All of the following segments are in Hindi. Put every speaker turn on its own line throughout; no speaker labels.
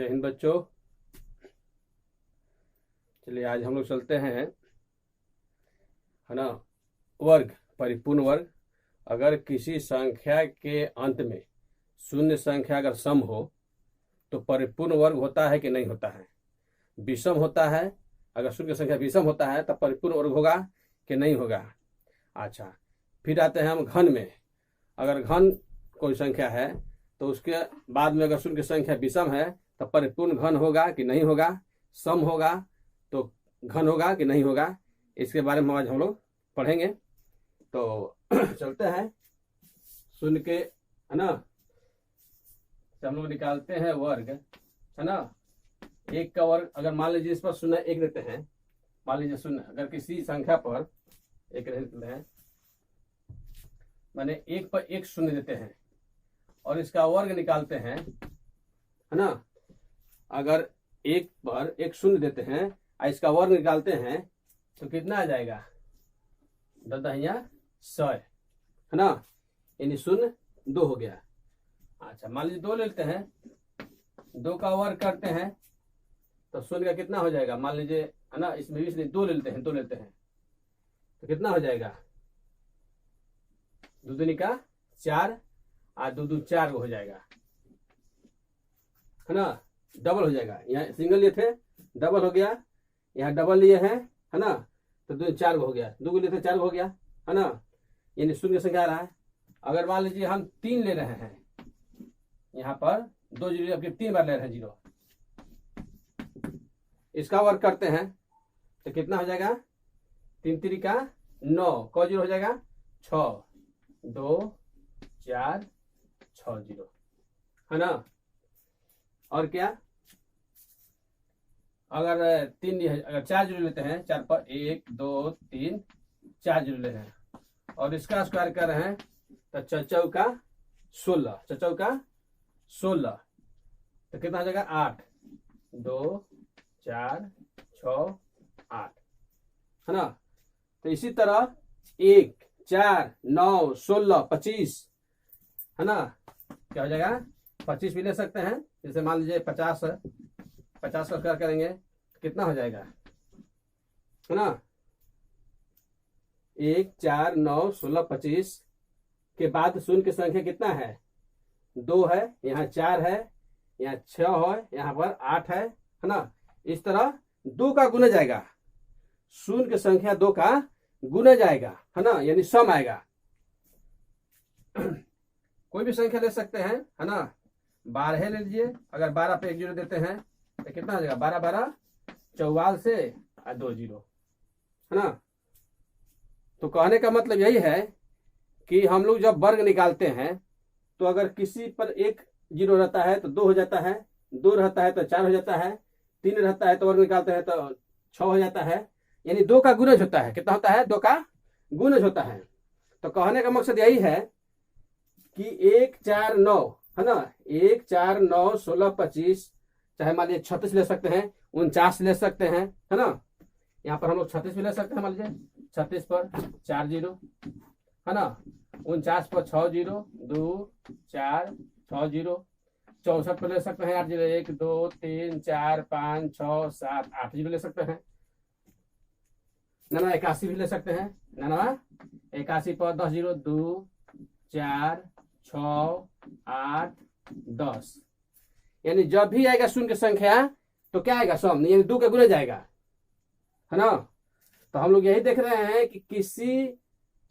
जय हिंद बच्चों। चलिए आज हम लोग चलते हैं, है ना, वर्ग, परिपूर्ण वर्ग। अगर किसी संख्या के अंत में शून्य संख्या अगर सम हो तो परिपूर्ण वर्ग होता है कि नहीं होता है? विषम होता है। अगर शून्य संख्या विषम होता है तब परिपूर्ण वर्ग होगा कि नहीं होगा? अच्छा, फिर आते हैं हम घन में। अगर घन कोई संख्या है तो उसके बाद में अगर शून्य संख्या विषम है तो परिपूर्ण घन होगा कि नहीं होगा? सम होगा तो घन होगा कि नहीं होगा? इसके बारे में आज हम लोग पढ़ेंगे। तो चलते हैं शून्य के, है ना, तो हम लोग निकालते हैं वर्ग, है ना। एक का वर्ग अगर मान लीजिए इस पर शून्य एक देते हैं, मान लीजिए शून्य अगर किसी संख्या पर एक देते हैं, माने एक पर एक शून्य देते हैं और इसका वर्ग निकालते हैं, है ना। अगर एक पर एक शून्य देते हैं और इसका वर्ग निकालते हैं तो कितना आ जाएगा? 10 100, है ना। यानी शून्य 2 हो गया। अच्छा, मान लीजिए 2 लेते हैं, 2 का वर्ग करते हैं तो शून्य का कितना हो जाएगा? मान लीजिए, है ना, इसमें भी 2 लेते हैं, 2 लेते हैं तो कितना हो जाएगा? 2 दूनी का 4 और 2 2 4 हो जाएगा, है ना। डबल हो जाएगा। यहाँ सिंगल लिए थे, डबल हो गया। यहाँ डबल लिए हैं, है ना, तो 2 4 हो गया। 2 लिए थे 4 हो गया, है ना। यानी शून्य संख्या आ रहा है। अगर मान लीजिए हम 3 ले रहे हैं, यहाँ पर 2 जीरो, अब 3 बार ले रहे हैं जीरो, इसका वर्ग करते हैं तो कितना हो जाएगा? 3 3 का 9, कौ जीरो हो जाएगा? 6 2 4 6 जीरो, है ना। और क्या, अगर 3 अगर 4 जीरो लेते हैं, 4 पर 1 2 3 4 जीरो ले रहे हैं और इसका स्क्वायर कर रहे हैं तो चौचौ का 16, चौचौ का 16 तो कितना हो जाएगा? 8 2 4 6 8, है ना। तो इसी तरह 1 4 9 16 25, है ना, क्या हो जाएगा? 25 भी ले सकते हैं। जैसे मान लीजिए 50 है, 50 का स्क्वायर करेंगे कितना हो जाएगा, है ना। 1 4 9 16 25 के बाद शून्य की संख्या कितना है? 2 है, यहाँ 4 है, यहाँ 6 है, यहाँ पर 8 है ना। इस तरह 2 का गुना जाएगा, शून्य की संख्या 2 का गुना जाएगा, है ना, यानी सम आएगा। कोई भी संख्या ले सकते हैं, है ना। 12 ले लीजिए, अगर 12 पे 1 जीरो देते हैं तो कितना हो जाएगा? 12 12 44 से 2 जीरो, है ना। तो कहने का मतलब यही है कि हम लोग जब वर्ग निकालते हैं तो अगर किसी पर 1 जीरो रहता है तो 2 हो जाता है, 2 रहता है तो 4 हो जाता है, 3 रहता है तो वर्ग निकालते हैं तो 6 हो जाता है। यानी 2 का गुणज होता है। कितना होता है? 2 का गुणज होता है। तो कहने का मकसद यही है कि 1 4 9, है ना, 1 4 9 16 25, चाहे मान लीजिए 36 ले सकते हैं, 49 ले सकते हैं, है ना। यहाँ पर हम लोग 36 भी ले सकते हैं। मान लीजिए 36 पर 4 जीरो, है ना, 49 पर 6 जीरो, 2 4 6 जीरो, 64 पर ले सकते हैं 8 जीरो, 1 2 3 4 5 6 7 8 जीरो ले सकते हैं। 81 भी ले सकते हैं, 81 पर 10 जीरो, 2 4 6 8 10। यानी जब भी आएगा शून्य की संख्या तो क्या आएगा? सम, यानी 2 का गुना जाएगा, है ना। तो हम लोग यही देख रहे हैं कि किसी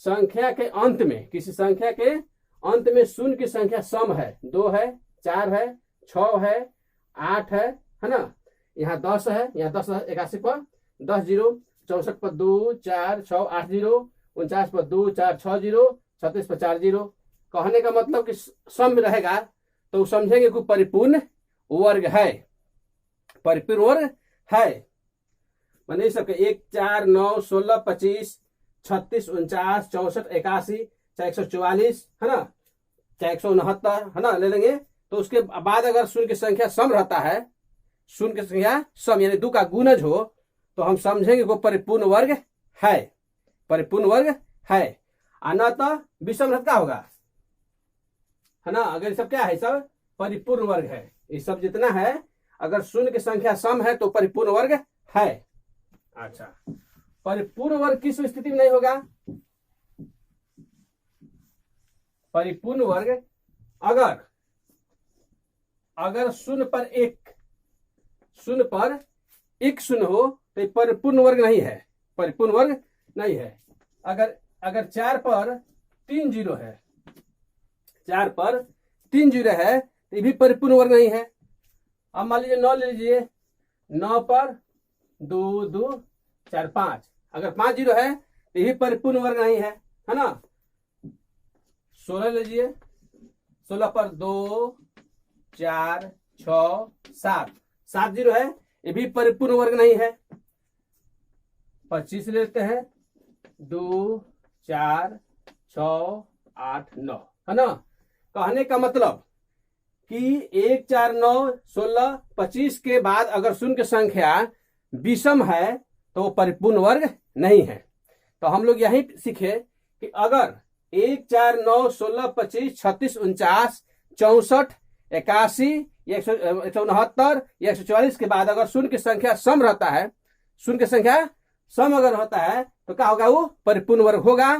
संख्या के अंत में, किसी संख्या के अंत में शून्य की संख्या सम है। 2 है, 4 है, 6 है, 8 है ना। यहाँ 10 है, यहाँ 10 है, 81 पर 10 जीरो, 64 पर 2 4 6 8 जीरो, 49 पर 2 4 6 जीरो, 36 पर 4 जीरो। कहने का मतलब कि सम रहेगा तो समझेंगे कि परिपूर्ण वर्ग है, परिपूर्ण वर्ग है। मैंने सबके 1 4 9 16 25 36 49 64 81, चाहे 144, है ना, चाहे 169, है ना, ले लेंगे। तो उसके बाद अगर शून्य की संख्या सम रहता है, शून्य की संख्या सम यानी 2 का गुणज हो तो हम समझेंगे वो परिपूर्ण वर्ग है, परिपूर्ण वर्ग है। न तो विषम रहता होगा, है ना। अगर सब क्या है? सब परिपूर्ण वर्ग है। ये सब जितना है अगर शून्य की संख्या सम है तो परिपूर्ण वर्ग है। अच्छा, परिपूर्ण वर्ग किस स्थिति में नहीं होगा? परिपूर्ण वर्ग अगर शून्य पर एक शून्य हो तो ये परिपूर्ण वर्ग नहीं है, परिपूर्ण वर्ग नहीं है। अगर 4 पर 3 जीरो है, 4 पर 3 जीरो है तो ये भी परिपूर्ण वर्ग नहीं है। अब मान लीजिए 9 ले लीजिए, 9 पर 2 2 4 5, अगर 5 जीरो है तो ये भी परिपूर्ण वर्ग नहीं है ना। 16 लीजिए, 16 पर 2 4 6 7, 7 जीरो है, ये भी परिपूर्ण वर्ग नहीं है। 25 लेते हैं, 2 4 6 8 9, है ना। कहने का मतलब कि 1 4 9 16 25 के बाद अगर शून्य संख्या विषम है तो वो परिपूर्ण वर्ग नहीं है। तो हम लोग यही सीखे कि अगर 1 4 9 16 25 36 49 64 81 169 या 144 के बाद अगर शून्य की संख्या सम रहता है, शून्य की संख्या सम अगर होता है तो क्या होगा? वो परिपूर्ण वर्ग होगा।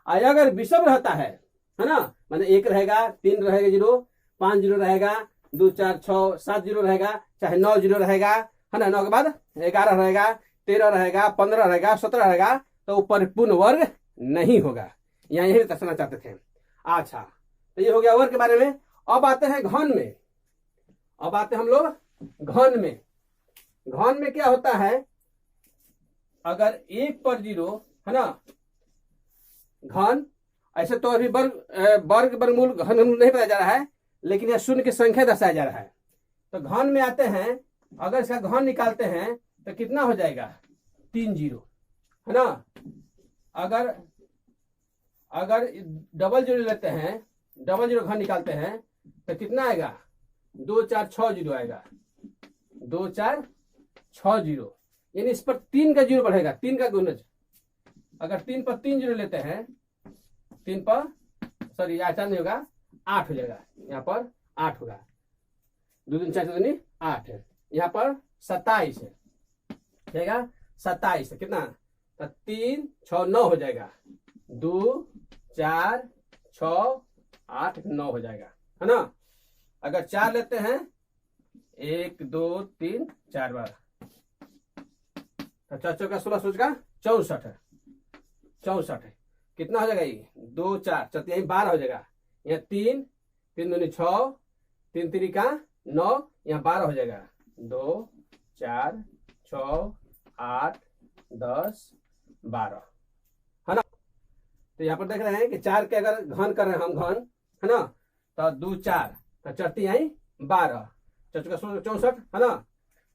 और अगर विषम रहता है ना, माने 1 रहेगा, 3 रहेगा जीरो, 5 जीरो रहेगा, 2 4 6 7 जीरो रहेगा, चाहे 9 जीरो रहेगा, है ना। 9 के बाद 11 रहेगा, 13 रहेगा, 15 रहेगा, 17 रहेगा, तो वो परिपूर्ण वर्ग नहीं होगा। यहाँ यही दर्शाना चाहते थे। अच्छा, तो ये हो गया वर्ग के बारे में। अब आते हैं घन में। अब आते हैं हम लोग घन में। घन में क्या होता है? अगर 1 पर 0, है ना, घन ऐसे तो अभी वर्गमूल घनमूल नहीं बताया जा रहा है, लेकिन यह शून्य की संख्या दर्शाया जा रहा है। तो घन में आते हैं, अगर इसका घन निकालते हैं तो कितना हो जाएगा? 3 जीरो, है ना। अगर डबल जीरो लेते हैं, डबल जीरो घन निकालते हैं तो कितना आएगा? 2 4 6 जीरो आएगा, 2 4 6 जीरो, यानी इस पर 3 का जीरो बढ़ेगा, 3 का गुणज। अगर 3 पर 3 जीरो लेते हैं, 3 पर सॉरी 8 नहीं होगा, 8 हो जाएगा, यहाँ पर 8 होगा, 2 दूनी 4 दूनी 8 है, यहाँ पर 27 है, जाएगा 27 है, कितना? तो 3 6 9 हो जाएगा, 2 4 6 8 9 हो जाएगा, है ना। अगर 4 लेते हैं, 1 2 3 4 बार, तो 4 चौका 16 सोच का 64 है, 64 है, कितना हो जाएगा? ये 2 4 यही 12 हो जाएगा, यहाँ 3 3 दूनी 6, 3 3 का 9, यहाँ 12 हो जाएगा, 2 4 6 8 10 12, है ना। तो यहाँ पर देख रहे हैं कि 4 के अगर घन कर रहे हैं हम, घन, है ना, तो 2 4 तो चढ़ती यही 12, 64, है ना।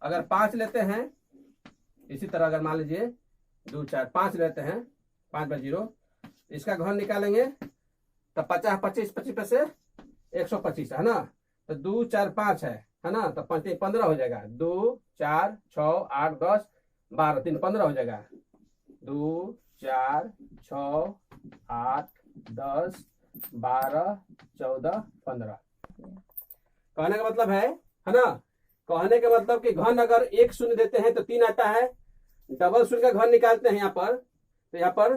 अगर 5 लेते हैं, इसी तरह अगर मान लीजिए 2 4 5 लेते हैं, 5 पर 0, इसका घन निकालेंगे तो 50 25 25 पे से 125, है ना। तो 2 4 5 है ना, तो 5 3 15 हो जाएगा, 2 4 6 8 10 12 3 15 हो जाएगा, 2 4 6 8 10 12 14 15। कहने का मतलब है ना, कहने का मतलब कि घन अगर 1 शून्य देते हैं तो 3 आता है, डबल शून्य का घन निकालते हैं यहाँ पर, तो यहाँ पर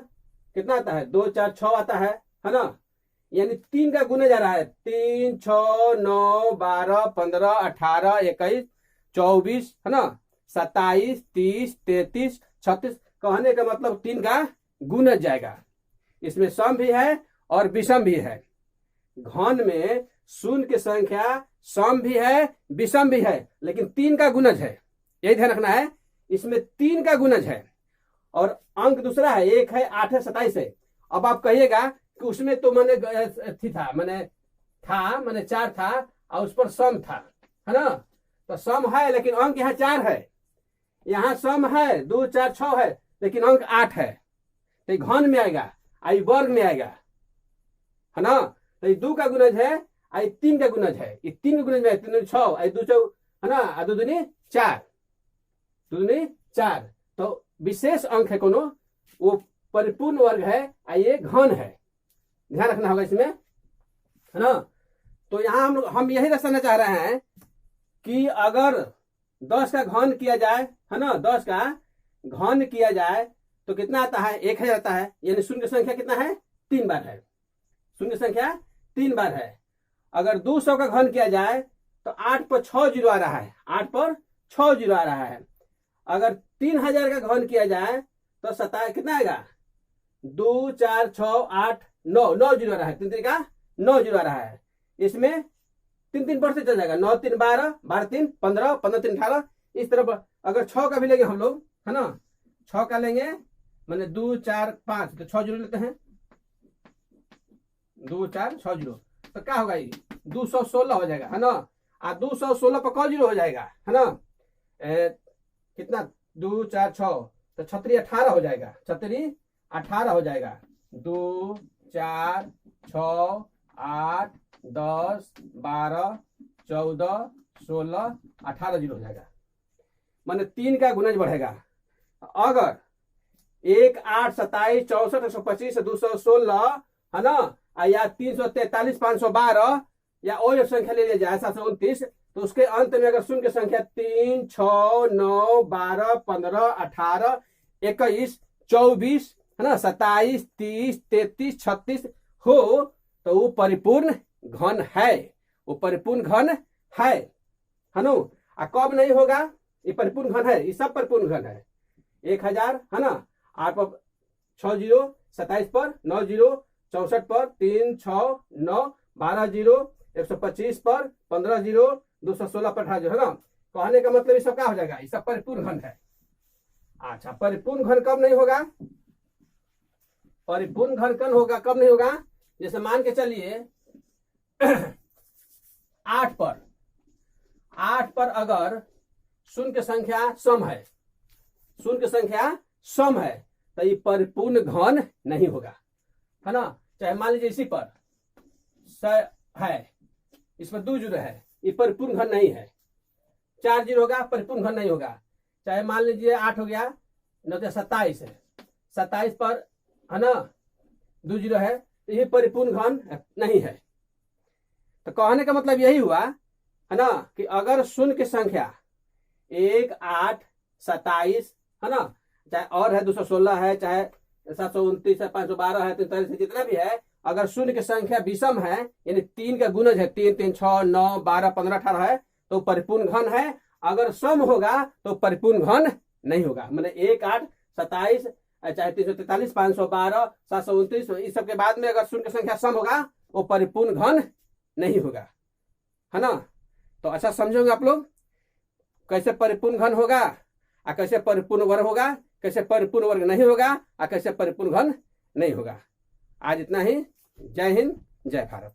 कितना आता है? 2 4 6 आता है ना, यानी 3 का गुना जा रहा है, 3 6 9 12 15 18 21 24, है ना, 27 30 33 36। कहने का मतलब 3 का गुना जाएगा। इसमें सम भी है और विषम भी है। घन में शून्य की संख्या सम भी है, विषम भी है, लेकिन 3 का गुणज है, यही ध्यान रखना है। इसमें 3 का गुणज है और अंक दूसरा है, 1 है 8 है 27 है। अब आप कहिएगा कि उसमें तो मैंने मैंने 4 था और उस पर सम था, है ना। तो सम है लेकिन अंक यहाँ 4 है, यहाँ सम है 2 4 6 है, लेकिन अंक 8 है, तो घन में आएगा, आई वर्ग में आएगा, है ना। तो ये 2 का गुणज है, आई 3 का गुणज है, ये 3 का गुणज में 3 6, आई 2 4, है ना, 2 दूनी 4, 2 दूनी 4। तो विशेष अंक है कोनो, वो परिपूर्ण वर्ग है, ये घन है, ध्यान रखना होगा इसमें, है ना। तो यहाँ हम यही दर्शाना चाह रहे हैं कि अगर 10 का घन किया जाए, है ना, 10 का घन किया जाए तो कितना आता है, 1000 आता है। यानी शून्य संख्या कितना है, 3 बार है। शून्य संख्या 3 बार है। अगर 200 का घन किया जाए तो 8 पर 6 जीरो आ रहा है, 8 पर 6 जीरो आ रहा है। अगर 3000 का घन किया जाए तो 27 कितना आएगा, 2 4 6 8 9, 9 जीरो आ रहा है, 3 का 9 जीरो आ रहा है। इसमें 3 बढ़ते चल जाएगा, 9 3 12, 12 3 15, 15 3 18। इस तरफ अगर 6 का भी लेंगे हम लोग, है ना, 6 का लेंगे मैंने 2 4 5 तो 6 जीरो लेते हैं, 2 4 6 जीरो तो क्या होगा, ये 216 हो जाएगा, है ना। 216 पर कौन जीरो हो जाएगा, है ना, कितना 2 4 6 तो 36 18 हो जाएगा, 36 18 हो जाएगा। 2 4 6 8 10 12 14 16 18 जीरो हो जाएगा। माने 3 का गुणज बढ़ेगा। अगर 1 8 27 64 125 216, है ना, या 343 512 या और संख्या ले लिया जाए 729, तो उसके अंत में अगर शून्य की संख्या 3 6 9 12 15 18 21 24, है ना, 27 30 33 36 हो तो वो परिपूर्ण घन है, वो परिपूर्ण घन है ना। कब नहीं होगा, ये परिपूर्ण घन है, ये सब परिपूर्ण घन है। 1000, है ना, 8 पर 6 जीरो, 27 पर 9 जीरो, 64 पर 3 6 9 12 जीरो, 125 पर 15 जीरो, 216 पर 18 जीरो, है ना। कहने का मतलब ये सब क्या हो जाएगा, ये सब परिपूर्ण घन है। अच्छा, परिपूर्ण घन कब नहीं होगा, परिपूर्ण घन कब होगा, कब नहीं होगा, जैसे मान के चलिए 8 पर अगर शून्य की संख्या सम है, शून्य की संख्या सम है तो ये परिपूर्ण घन नहीं होगा, है ना। चाहे मान लीजिए इसी पर है, इस पर 2 जीरो है, ये परिपूर्ण घन नहीं है। 4 जीरो होगा, परिपूर्ण घन नहीं होगा। चाहे मान लीजिए 8 हो गया, न तो 27 है, 27 पर, है ना, 2 जीरो है, तो ये परिपूर्ण घन नहीं है। तो कहने का मतलब यही हुआ, है ना, कि अगर शून्य की संख्या 1 8 27, है ना, चाहे और है 216 है, चाहे 729 है, 512 है, 43 है, जितना भी है, अगर शून्य की संख्या विषम है, यानी 3 का गुणज है, 3 3 6 9 12 15 18 है, तो परिपूर्ण घन है। अगर सम होगा तो परिपूर्ण घन नहीं होगा। मतलब 1 8 27, चाहे 343 512 729, इस सब के बाद में अगर शून्य की संख्या सम होगा वो परिपूर्ण घन नहीं होगा, है ना। तो अच्छा समझोगे आप लोग कैसे परिपूर्ण घन होगा, और कैसे परिपूर्ण वर्ग होगा, कैसे परिपूर्ण वर्ग नहीं होगा, और कैसे परिपूर्ण घन नहीं होगा। आज इतना ही। जय हिंद, जय भारत।